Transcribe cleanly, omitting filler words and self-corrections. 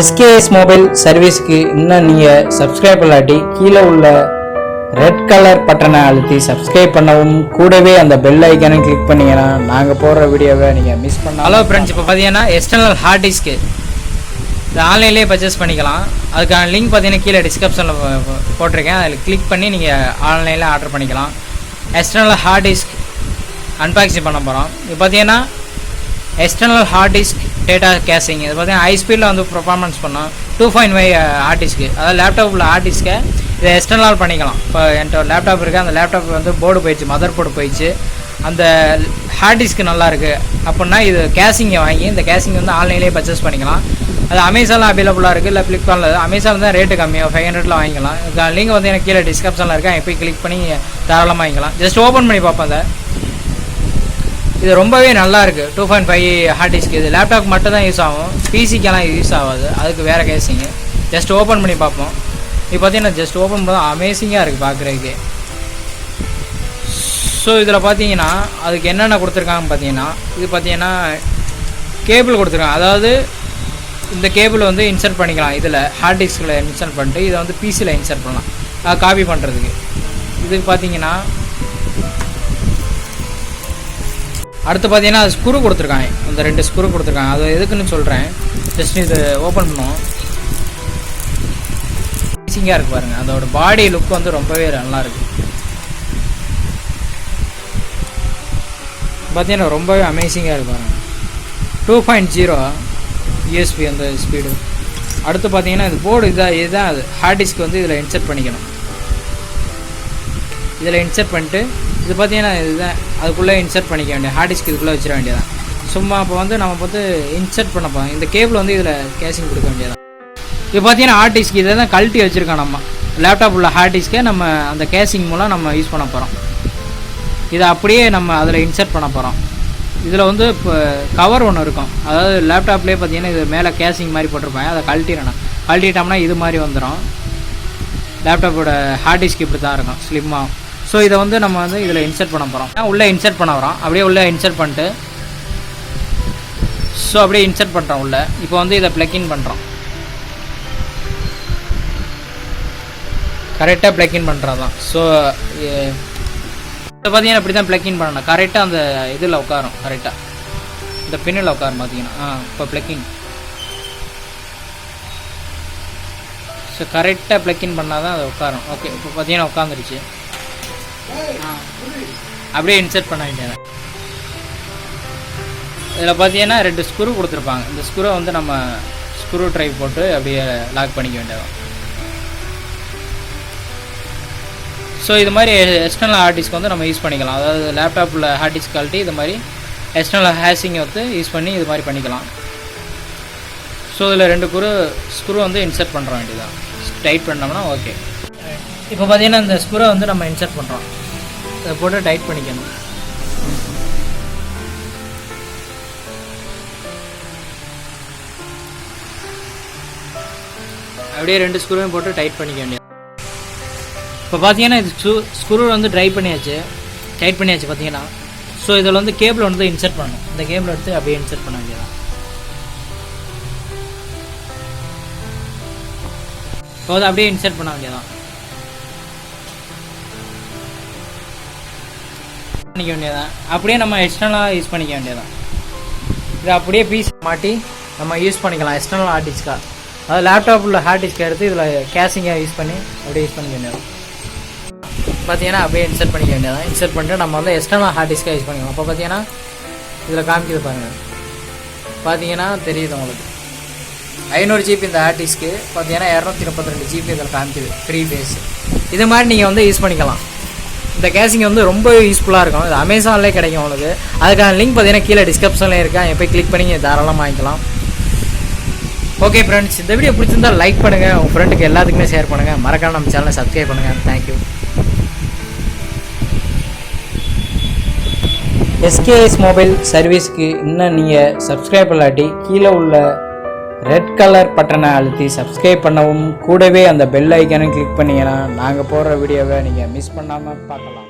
s.k.s mobile சர்வீஸ்க்கு இன்னும் நீங்கள் subscribe பண்ணாட்டி கீழே உள்ள ரெட் கலர் பட்டனை அழுத்தி சப்ஸ்கிரைப் பண்ணவும் கூடவே அந்த பெல் ஐக்கானை கிளிக் பண்ணிங்கன்னா நாங்கள் போடுற வீடியோவை நீங்கள் மிஸ் பண்ணலாம். ஹலோ ஃப்ரெண்ட்ஸ், இப்போ பார்த்தீங்கன்னா எக்ஸ்டர்னல் ஹார்ட் டிஸ்க்கு இது ஆன்லைன்லேயே பர்ச்சேஸ் பண்ணிக்கலாம். அதுக்கான லிங்க் பார்த்தீங்கன்னா கீழே டிஸ்கிரிப்ஷனில் போட்டிருக்கேன். அதில் கிளிக் பண்ணி நீங்கள் ஆன்லைனில் ஆர்டர் பண்ணிக்கலாம். எக்ஸ்டர்னல் ஹார்ட் டிஸ்க் அன்பாக்சிங் பண்ண போகிறோம். இது பார்த்தீங்கன்னா எக்ஸ்டர்னல் ஹார்ட் டிஸ்க் டேட்டா கேசிங். இது பார்த்தீங்கன்னா ஹை ஸ்பீடில் வந்து பர்ஃபார்மன்ஸ் பண்ணோம். 2.5 ஹார்ட் டிஸ்க்கு, அதாவது லேப்டாப்பில் ஹார்ட் டிஸ்க்கை இதை எக்ஸ்டர்னல் பண்ணிக்கலாம். இப்போ என்கிட்ட லேப்டாப் இருக்குது, அந்த லேப்டாப் வந்து போர்டு போயிடுச்சு, மதர் போர்டு போயிடுச்சு. அந்த ஹார்ட் டிஸ்க்கு நல்லாயிருக்கு அப்படின்னா இது கேசிங்கை வாங்கி இந்த கேசிங் வந்து ஆன்லைன்லேயே பர்ச்சேஸ் பண்ணிக்கலாம். அது அமேசானில் அவைலபிளாக இருக்குது, இல்லை ஃப்ளிப்கார்ட்டில். அமேசானில் தான் ரேட்டு கம்மியாக 500 வாங்கிக்கலாம். லிங்க் வந்து எனக்கு கீழே டிஸ்கிரிப்ஷனில் இருக்கேன், போய் கிளிக் பண்ணி தாராளமாக வாங்கிக்கலாம். ஜஸ்ட் ஓப்பன் பண்ணி பார்ப்போம். இது ரொம்பவே நல்லா இருக்குது. 2.5 ஹார்ட் டிஸ்க். இது லேப்டாப் மட்டும் தான் யூஸ் ஆகும், பிசிக்கெல்லாம் யூஸ் ஆகாது. அதுக்கு வேறு கேசிங்கு. ஜஸ்ட் ஓப்பன் பண்ணி பார்ப்போம். இப்போ பார்த்தீங்கன்னா ஜஸ்ட் ஓப்பன் பண்ண அமேசிங்காக இருக்குது பார்க்குறதுக்கு. ஸோ இதில் பார்த்தீங்கன்னா அதுக்கு என்னென்ன கொடுத்துருக்காங்கன்னு பார்த்தீங்கன்னா, இது பார்த்தீங்கன்னா கேபிள் கொடுத்துருக்காங்க. அதாவது இந்த கேபிள் வந்து இன்சர்ட் பண்ணிக்கலாம். இதில் ஹார்ட் டிஸ்கில் இன்சர்ட் பண்ணிட்டு இதை வந்து பிசியில் இன்சர்ட் பண்ணலாம் காப்பி பண்ணுறதுக்கு. இதுக்கு பார்த்தீங்கன்னா அடுத்து பார்த்தீங்கன்னா அது ஸ்க்ரூ கொடுத்துருக்காங்க. அந்த 2 ஸ்க்ரூ கொடுத்துருக்காங்க. அது எதுக்குன்னு சொல்கிறேன். ஜஸ்ட் இது ஓப்பன் பண்ணுவோம். ஈஸிங்காக இருக்குது பாருங்கள். அதோட பாடி லுக் வந்து ரொம்பவே நல்லாயிருக்கு. பார்த்தீங்கன்னா ரொம்பவே அமேசிங்காக இருக்குது பாருங்கள். 2.0 USB அந்த ஸ்பீடு. அடுத்து பார்த்தீங்கன்னா இது போர்டு இதுதான் அது ஹார்ட் டிஸ்க் வந்து இதில் இன்சர்ட் பண்ணிக்கணும். இதில் இன்சர்ட் பண்ணிட்டு இது பார்த்தீங்கன்னா இதுதான் அதுக்குள்ளே இன்சர்ட் பண்ணிக்க வேண்டிய ஹார்ட் டிஸ்க் இதுக்குள்ளே வச்சிட வேண்டியதான். சும்மா இப்போ வந்து நம்ம வந்து இன்சர்ட் பண்ண போகிறோம். இந்த கேபிள் வந்து இதில் கேசிங் கொடுக்க வேண்டியதான். இப்போ பார்த்தீங்கன்னா ஹார்ட் டிஸ்க் இதை தான் கழட்டி வச்சுருக்கோம். நம்ம லேப்டாப் உள்ள ஹார்ட் டிஸ்க்கை நம்ம அந்த கேசிங் மூலம் நம்ம யூஸ் பண்ண போகிறோம். இதை அப்படியே நம்ம அதில் இன்சர்ட் பண்ண போகிறோம். இதில் வந்து இப்போ கவர் ஒன்று இருக்கும். அதாவது லேப்டாப்லேயே பார்த்தீங்கன்னா இது மேலே கேசிங் மாதிரி போட்டிருப்பாங்க. அதை கழட்டிட்டோம்னா இது மாதிரி வந்துடும். லேப்டாப்போட ஹார்ட் டிஸ்க் இப்படி தான் இருக்கும், ஸ்லிம்மாக. ஸோ இதை வந்து நம்ம வந்து இதில் இன்சர்ட் பண்ண போகிறோம். உள்ளே இன்சர்ட் பண்ண வரோம். அப்படியே உள்ளே இன்சர்ட் பண்ணிட்டு ஸோ அப்படியே இன்சர்ட் பண்ணுறோம் உள்ளே. இப்போ வந்து இதை ப்ளக்இன் பண்ணுறோம். கரெக்டாக ப்ளக்இன் பண்ணுறது தான். ஸோ இப்போ பார்த்தீங்கன்னா இப்படி தான் ப்ளக்இன் பண்ணணும். கரெக்டாக அந்த இதில் உட்காரும். கரெக்டாக இந்த பின்னில் உட்காரும் பார்த்தீங்கன்னா. இப்போ ப்ளக்இன். ஸோ கரெக்டாக ப்ளக்இன் பண்ணால் தான் அது உட்காரும். ஓகே, இப்போ பார்த்தீங்கன்னா உட்காந்துருச்சு. அப்படியே இன்சர்ட் பண்ண வேண்டியது. இதில் பார்த்தீங்கன்னா 2 ஸ்க்ரூ கொடுத்துருப்பாங்க. இந்த ஸ்க்ரூவை வந்து நம்ம ஸ்க்ரூ ட்ரைவ் போட்டு அப்படியே லாக் பண்ணிக்க வேண்டியது. ஸோ இது மாதிரி எக்ஸ்டர்னல் ஹார்ட் டிஸ்க் வந்து நம்ம யூஸ் பண்ணிக்கலாம். அதாவது லேப்டாப்பில் ஹார்ட் டிஸ்க் குவாலிட்டி இது மாதிரி எக்ஸ்டர்னல் ஹேசிங்கை வந்து யூஸ் பண்ணி இது மாதிரி பண்ணிக்கலாம். ஸோ இதில் 2 ஸ்க்ரூ வந்து இன்சர்ட் பண்ணுற வேண்டியதான். டைட் பண்ணோம்னா ஓகே. இப்போ பார்த்தீங்கன்னா இந்த ஸ்க்ரூவை வந்து நம்ம இன்சர்ட் பண்ணுறோம். இதை போட்டு டைட் பண்ணிக்கணும். அப்படியே 2 ஸ்க்ரூவையும் போட்டு டைட் பண்ணிக்க வேண்டியது. இப்போ பார்த்தீங்கன்னா இது ஸ்க்ரூ வந்து டைட் பண்ணியாச்சு பார்த்தீங்கன்னா. ஸோ இதில் வந்து கேபிள் வந்து இன்சர்ட் பண்ணணும். இந்த கேபிள் எடுத்து அப்படியே இன்சர்ட் பண்ண வேண்டியதான். இப்போ வந்து அப்படியே இன்சர்ட் பண்ண வேண்டியதான். பண்ணிக்க வேண்டியதான். அப்படியே நம்ம எக்ஸ்டர்னலாக யூஸ் பண்ணிக்க வேண்டியதான். இது அப்படியே பீஸ் மாட்டி நம்ம யூஸ் பண்ணிக்கலாம் எக்ஸ்டர்னல் ஹார்ட் டிஸ்க்காக. அதாவது லேப்டாப் உள்ள ஹார்ட் டிஸ்க்கை எடுத்து இதில் கேசிங்காக யூஸ் பண்ணி அப்படியே யூஸ் பண்ணிக்க வேண்டியதான். பார்த்தீங்கன்னா அப்படியே இன்சர்ட் பண்ணிக்க வேண்டியதான். இன்சர்ட் பண்ணிட்டு நம்ம வந்து எக்ஸ்டர்னல் ஹார்ட் டிஸ்க்காக யூஸ் பண்ணிக்கலாம். அப்போ பார்த்தீங்கன்னா இதில் காமிக்கிது பாருங்கள். பார்த்தீங்கன்னா தெரியுது உங்களுக்கு 500 GB இந்த ஹார்ட் டிஸ்க்கு. பார்த்தீங்கன்னா 232 GB இதில் காமிக்குது ஃப்ரீ பேஸ். இது மாதிரி நீங்கள் வந்து யூஸ் பண்ணிக்கலாம். இந்த கேசிங் வந்து ரொம்ப யூஸ்ஃபுல்லாக இருக்கும். இது அமேசான்லேயே கிடைக்கும் உங்களுக்கு. அதுக்கான லிங்க் பார்த்தீங்கன்னா கீழே டிஸ்கிரிப்ஷன்லேயே இருக்கேன். போய் கிளிக் பண்ணி தாராளமாக வாங்கிக்கலாம். ஓகே ஃப்ரெண்ட்ஸ், இந்த வீடியோ பிடிச்சிருந்தால் லைக் பண்ணுங்கள், உங்கள் ஃப்ரெண்டுக்கு எல்லாத்துக்குமே ஷேர் பண்ணுங்கள். மறக்காம நம்ம சேனலை சப்ஸ்கிரைப் பண்ணுங்கள். தேங்க்யூ. s.k.s மொபைல் சர்வீஸ்க்கு இன்னும் நீங்கள் சப்ஸ்கிரைப் பண்ணாட்டி கீழே உள்ள ரெட் கலர் பட்டனை அழுத்தி சப்ஸ்கிரைப் பண்ணவும் கூடவே அந்த பெல் ஐக்கானை கிளிக் பண்ணிங்கன்னா நாங்கள் போடுற வீடியோவை நீங்கள் மிஸ் பண்ணாமல் பார்க்கலாம்.